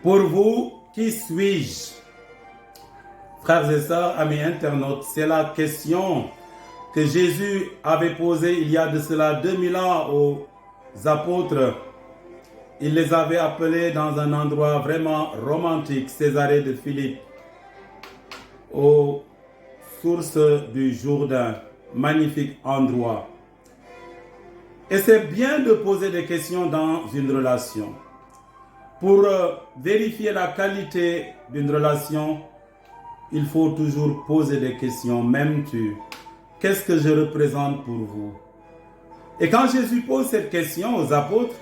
Pour vous, qui suis-je? Frères et sœurs, amis internautes, c'est la question que Jésus avait posée il y a de cela 2000 ans aux apôtres. Il les avait appelés dans un endroit vraiment romantique, Césarée de Philippe, aux sources du Jourdain, magnifique endroit. Et c'est bien de poser des questions dans une relation. Pour vérifier la qualité d'une relation, il faut toujours poser des questions. M'aimes-tu? Qu'est-ce que je représente pour vous? Et quand Jésus pose cette question aux apôtres,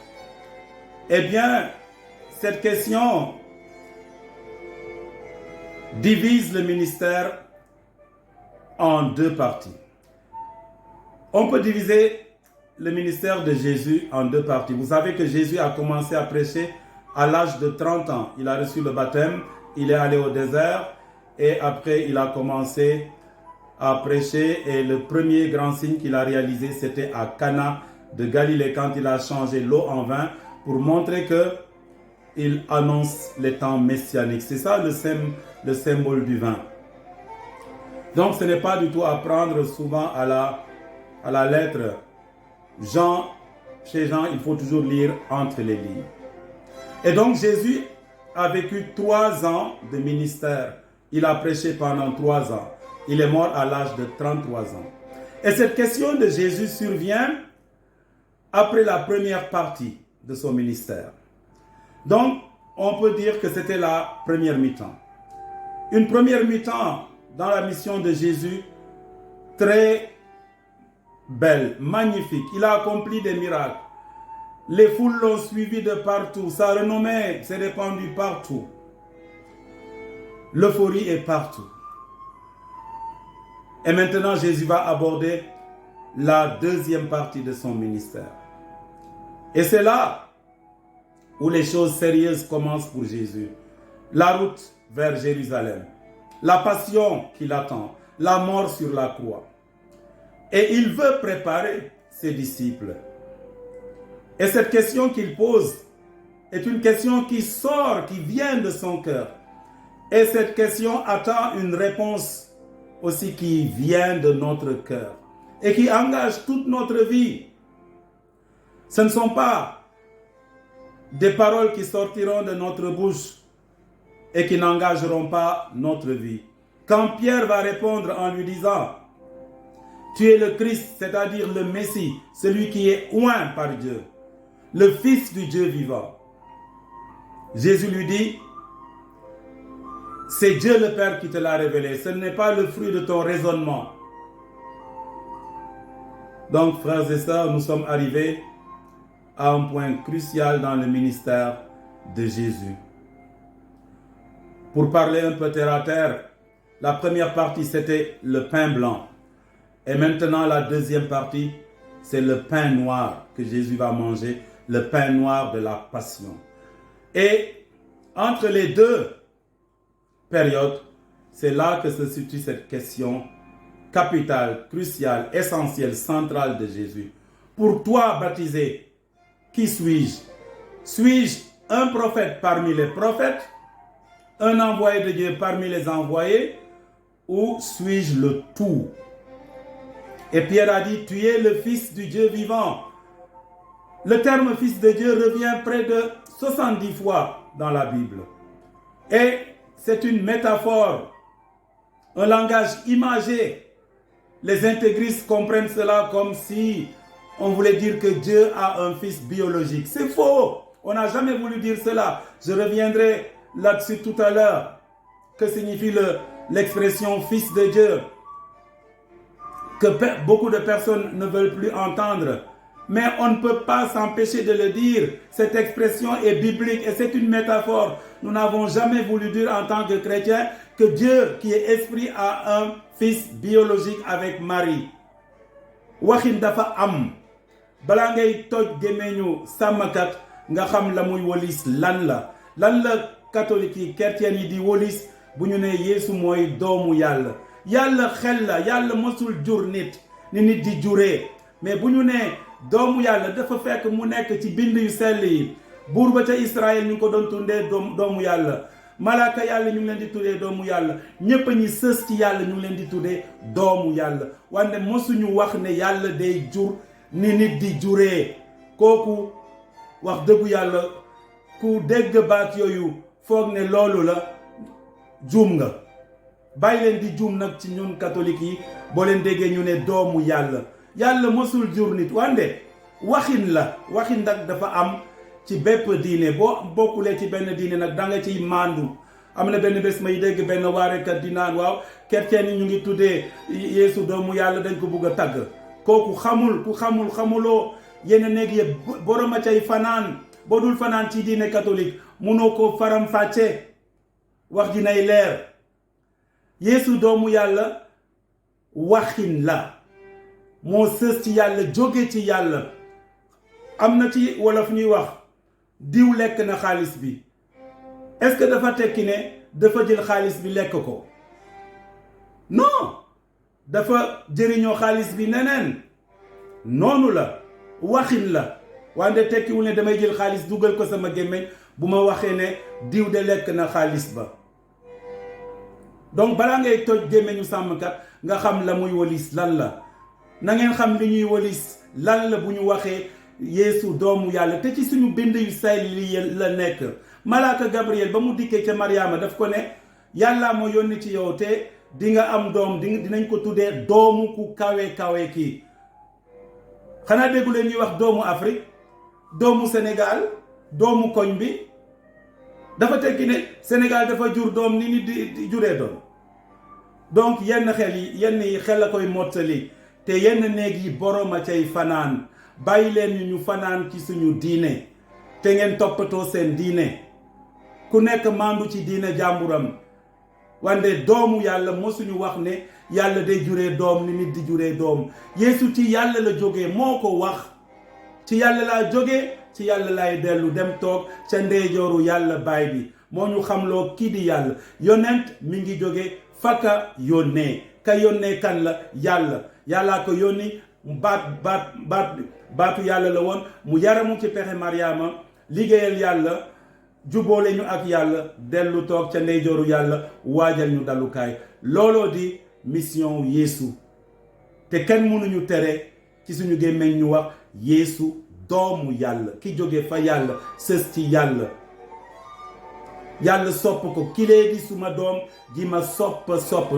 eh bien, cette question divise le ministère en deux parties. On peut diviser le ministère de Jésus en deux parties. Vous savez que Jésus a commencé à prêcher à l'âge de 30 ans. Il a reçu le baptême, il est allé au désert et après il a commencé à prêcher. Et le premier grand signe qu'il a réalisé, c'était à Cana de Galilée quand il a changé l'eau en vin pour montrer qu'il annonce les temps messianiques. C'est ça le symbole du vin. Donc ce n'est pas du tout à prendre souvent à la lettre. Chez Jean, il faut toujours lire entre les lignes. Et donc Jésus a vécu 3 ans de ministère. Il a prêché pendant 3 ans. Il est mort à l'âge de 33 ans. Et cette question de Jésus survient après la première partie de son ministère. Donc, on peut dire que c'était la première mi-temps. Une première mi-temps dans la mission de Jésus, très belle, magnifique. Il a accompli des miracles. Les foules l'ont suivi de partout. Sa renommée s'est répandue partout. L'euphorie est partout. Et maintenant, Jésus va aborder la deuxième partie de son ministère. Et c'est là où les choses sérieuses commencent pour Jésus. La route vers Jérusalem. La passion qui l'attend. La mort sur la croix. Et il veut préparer ses disciples. Et cette question qu'il pose est une question qui sort, qui vient de son cœur. Et cette question attend une réponse aussi qui vient de notre cœur et qui engage toute notre vie. Ce ne sont pas des paroles qui sortiront de notre bouche et qui n'engageront pas notre vie. Quand Pierre va répondre en lui disant « Tu es le Christ, c'est-à-dire le Messie, celui qui est oint par Dieu, le Fils du Dieu vivant. » Jésus lui dit « C'est Dieu le Père qui te l'a révélé, ce n'est pas le fruit de ton raisonnement. » Donc, frères et sœurs, nous sommes arrivés à un point crucial dans le ministère de Jésus. Pour parler un peu terre à terre, la première partie c'était le pain blanc. Et maintenant la deuxième partie, c'est le pain noir que Jésus va manger, le pain noir de la passion. Et entre les deux périodes, c'est là que se situe cette question capitale, cruciale, essentielle, centrale de Jésus. Pour toi baptisé, qui suis-je? Suis-je un prophète parmi les prophètes, un envoyé de Dieu parmi les envoyés, ou suis-je le tout? Et Pierre a dit, tu es le Fils du Dieu vivant. Le terme Fils de Dieu revient près de 70 fois dans la Bible. Et c'est une métaphore, un langage imagé. Les intégristes comprennent cela comme si on voulait dire que Dieu a un fils biologique. C'est faux. On n'a jamais voulu dire cela. Je reviendrai là-dessus tout à l'heure. Que signifie l'expression Fils de Dieu? Que beaucoup de personnes ne veulent plus entendre. Mais on ne peut pas s'empêcher de le dire. Cette expression est biblique et c'est une métaphore. Nous n'avons jamais voulu dire en tant que chrétiens que Dieu, qui est esprit, a un fils biologique avec Marie. Waxin dafa am. Bala ngay toj gemeñu samakat nga xam la muy wolis lan la. Lan la catholique yi chrétien yi di wolis bu ñu ne Yeesu mooy doomu Yàlla. Yàlla xel la, Yàlla mosul jur nit, ni nit di juree. Mais bu ñu ne doomu Yàlla dafa fekk mu nekk ci bind yu sell yi. buur ba ca Israël ñu ngi ko doon tuddee doomu yàlla malaaka yàlla ñu ngi leen di tuddee doomu yàlla ñépp a ñi sës ci yàlla ñu ngi leen di tuddee doomu yàlla wante mosuñu wax ne yàlla day jur ni nit di juree. kooku wax dëggu yàlla ku dégg baat yooyu foog ne loolu la juum nga. bàyyi leen di juum nag ci ñun catholique yi boo leen déggee ñu ne doomu yàlla yàlla mosul jur nit wante waxin la waxin nag dafa am ci bépp diine boo bokkulee ci benn diine nag da nga ciy maandu. am na benn bés may dégg benn waarekat di naan waaw chrétien yi ñu ngi tuddee Yeesu doomu yàlla dañ ko bugg a tagg. kooku xamuloo yenn néeg yi borom a cay fanaan boo dul fanaan ci diine catholique munoo ko faram fàcce wax ji nay leer. Yeesu doomu yàlla waxin la moo sës ci yàlla jóge ci yàlla. am na ci wolof ñuy wax diw lekk na xaalis bi est-ce que dafa tekki ne dafa jël xaalis bi lekk ko? non, dafa jëriñoo xaalis bi neneen. noonu la waxin la wante tekkiwul ne damay jël xaalis dugal ko sama gémmiñ bu ma waxee ne diw de lekk na xaalis ba. donc balaa ngay toj gémmiñu sàmmkat nga xam la muy walis lan la. na ngeen xam li ñuy walis lan la bu ñu waxee Yeesu doomu yàlla te ci suñu bind yu say li la nekk. malaaka Gabriel ba mu dikkee ca Mariama daf ko ne yàllaa moo yónni ci yow te di nga am doom dinañ ko tuddee doomu ku kawe kii. xanaa déggu leen ñuy wax doomu Afrique doomu Sénégal doomu koñ bi dafa tekki ne Sénégal dafa jur doom ni nit di juree doom. donc yenn yi xel la koy mottali te yenn néeg yi borom a cay fanaan. bàyyi leen ñu fanaan ci suñu diine te ngeen toppatoo seen diine ku nekk maandu ci diine jàmburam wante doomu yàlla mosuñu wax ne yàlla day juree doom ni nit di juree doom. Yeesu ci yàlla la jógee moo ko wax ci yàlla laa jógee ci yàlla laay dellu dem toog ca ndeyjooru yàlla baay bi moo ñu xamloo kii di yàlla. yonent mi ngi jóge fakka yónnee ka yónnee kan la yàlla yàllaa ko yónni baatu yàlla la woon mu yaramu ci pexe Mariama liggéeyal yàlla jubóole ñu ak yàlla dellu toog ca ndeyjooru yàlla waajal ñu dalukaay. looloo di mission Yeesu te kenn mënuñu tere ci suñu gémmiñ ñu wax Yeesu doomu yàlla ki jóge fa yàlla sës ci yàlla. yàlla sopp ko kilee di suma doom ji ma sopp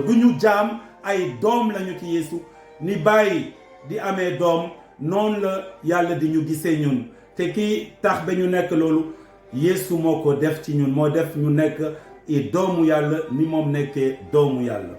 du ñu jaam ay doom lañu ci Yeesu ni bàyyi di amee doom noonu la yàlla di ñu gisee ñun te kii tax ba ñu nekk loolu Yeesu moo ko def ci ñun moo def ñu nekk i doomu yàlla ni moom nekkee doomu yàlla.